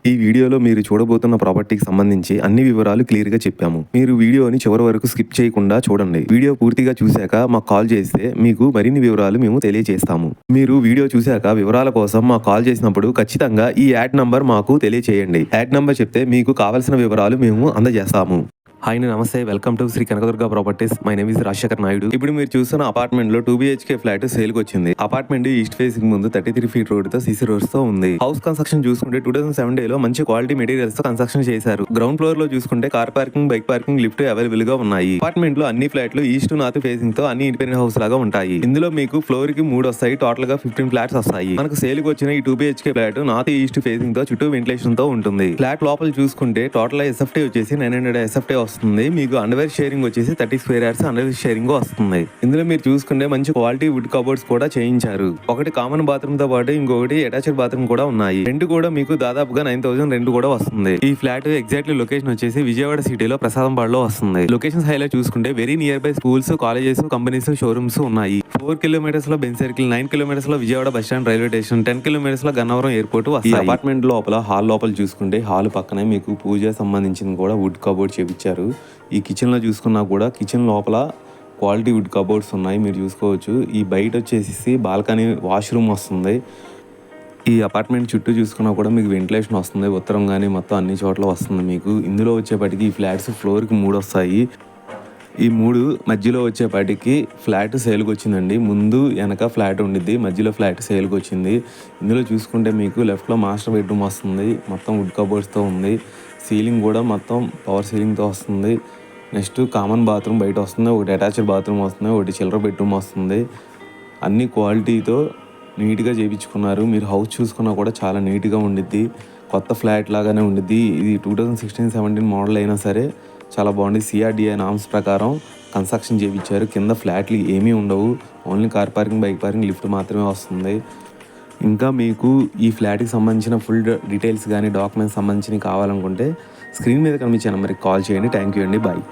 ఈ వీడియోలో మీరు చూడబోతున్న ప్రాపర్టీకి సంబంధించి అన్ని వివరాలు క్లియర్ గా చెప్పాము. మీరు వీడియోని చివరి వరకు స్కిప్ చేయకుండా చూడండి. వీడియో పూర్తిగా చూశాక మాకు కాల్ చేస్తే మీకు మరిన్ని వివరాలు మేము తెలియజేస్తాము. మీరు వీడియో చూశాక వివరాల కోసం మాకు కాల్ చేసినప్పుడు ఖచ్చితంగా ఈ యాడ్ నంబర్ మాకు తెలియజేయండి. యాడ్ నంబర్ చెప్తే మీకు కావాల్సిన వివరాలు మేము అందజేస్తాము. హాయ్ నమస్తే, welcome to Shri Kanakadurga properties. My name is Rajasekhar Naidu. ఇప్పుడు మీరు చూస్తున్న అపార్ట్మెంట్ లో 2 BHK ఫ్లాట్ సేల్కి వచ్చింది. అపార్ట్మెంట్ ఈస్ట్ ఫేసింగ్ ముందు 33 ఫీట్ రోడ్ తో సిసి రోడ్స్ తో ఉంది. హౌస్ కన్స్ట్రక్షన్ చూసుకుంటే 2007 లో మంచి క్వాలిటీ మెటీరియల్స్ తో కన్స్ట్రక్షన్ చేశారు. గ్రౌండ్ ఫ్లోర్ లో చూసుకుంటే car parking, bike parking, lift available గా ఉన్నాయి. అపార్ట్మెంట్ లో అన్ని ఫ్లాట్లు ఈస్ట్ నార్త్ ఫేసింగ్ తో అన్ని ఇండిపెండెంట్ హౌస్ లాగా ఉంటాయి. ఇందులో మీకు ఫ్లోర్ కి 3 వస్తాయి. టోటల్ గా 15 ఫ్లాట్స్ వస్తాయి. మనకు సేల్కి వచ్చిన ఈ 2 BHK flat north east facing తో చుట్టూ వెంటిలేషన్ తో ఉంటుంది. ఫ్లాట్ లోపల చూసుకుంటే టోటల్ SFT వచ్చేసి 900 SFT వస్తుంది. మీకు అండర్వేర్ షేరింగ్ వచ్చేసి 30 స్క్వేర్ యార్డ్స్ అండర్వేర్ షేరింగ్ వస్తుంది. ఇందులో మీరు చూసుకుంటే మంచి క్వాలిటీ వుడ్ కబోర్డ్స్ కూడా చేయించారు. ఒకటి కామన్ బాత్రూమ్ తో పాటు ఇంకొకటి అటాచ్డ్ బాత్రూమ్ కూడా ఉన్నాయి. రెంట్ కూడా మీకు దాదాపుగా 9,000 రెంట్ కూడా వస్తుంది. ఈ ఫ్లాట్ ఎగ్జాక్ట్లీ లొకేషన్ వచ్చేసి విజయవాడ సిటీలో ప్రసాదంపాడులో వస్తుంది. లొకేషన్స్ హైలైట్ చూసుకుంటే very near by schools, colleges, companies, showrooms ఉన్నాయి. 4 కిలోమీటర్స్ లో బెంచ్ సర్కిల్, 9 కిలోమీటర్స్ లో Vijayawada bus stand railway station, 10 kilometres లో గన్నవరం ఎయిర్పోర్ట్ వస్తాయి. ఈ అపార్ట్మెంట్ లోపల హాల్ లోపల చూసుకుంటే హాల్ పక్కనే మీకు పూజ సంబంధించింది కూడా వుడ్ కబోర్డ్ చేపించారు. ఈ కిచెన్ లో చూసుకున్నా కూడా కిచెన్ లోపల క్వాలిటీ వుడ్ కబోర్డ్స్ ఉన్నాయి, మీరు చూసుకోవచ్చు. ఈ బయట వచ్చేసి బాల్కనీ వాష్రూమ్ వస్తుంది. ఈ అపార్ట్మెంట్ చుట్టూ చూసుకున్నా కూడా మీకు వెంటిలేషన్ వస్తుంది. ఉత్తరం కానీ మొత్తం అన్ని చోట్ల వస్తుంది మీకు. ఇందులో వచ్చేపటికి ఈ ఫ్లాట్స్ ఫ్లోర్కి 3 వస్తాయి. ఈ 3 మధ్యలో వచ్చేపాటికి ఫ్లాట్ సేల్కి వచ్చిందండి. ముందు వెనక ఫ్లాట్ ఉండిద్ది, మధ్యలో ఫ్లాట్ సేల్కి వచ్చింది. ఇందులో చూసుకుంటే మీకు లెఫ్ట్లో మాస్టర్ బెడ్రూమ్ వస్తుంది. మొత్తం వుడ్ కబోర్డ్స్తో ఉంది. సీలింగ్ కూడా మొత్తం పవర్ సీలింగ్తో వస్తుంది. నెక్స్ట్ కామన్ బాత్రూమ్ బయట వస్తుంది, ఒకటి అటాచ్డ్ బాత్రూమ్ వస్తుంది, ఒకటి చిల్డ్రన్ బెడ్రూమ్ వస్తుంది. అన్ని క్వాలిటీతో నీట్గా చేయించుకున్నారు. మీరు హౌస్ చూసుకున్నా కూడా చాలా నీట్గా ఉండిద్ది. కొత్త ఫ్లాట్ లాగానే ఉండిద్ది. ఇది 2016-17 మోడల్ అయినా సరే చాలా బాగుంది. CRDA నామ్స్ ప్రకారం కన్స్ట్రక్షన్ చేయించారు. కింద ఫ్లాట్లు ఏమీ ఉండవు, only car parking, bike parking, lift మాత్రమే వస్తుంది. ఇంకా మీకు ఈ ఫ్లాట్కి సంబంధించిన ఫుల్ డీటెయిల్స్ కానీ డాక్యుమెంట్స్ సంబంధించినవి కావాలనుకుంటే స్క్రీన్ మీద కనిపించే నెంబర్కి కాల్ చేయండి. థ్యాంక్ యూ అండి, బాయ్.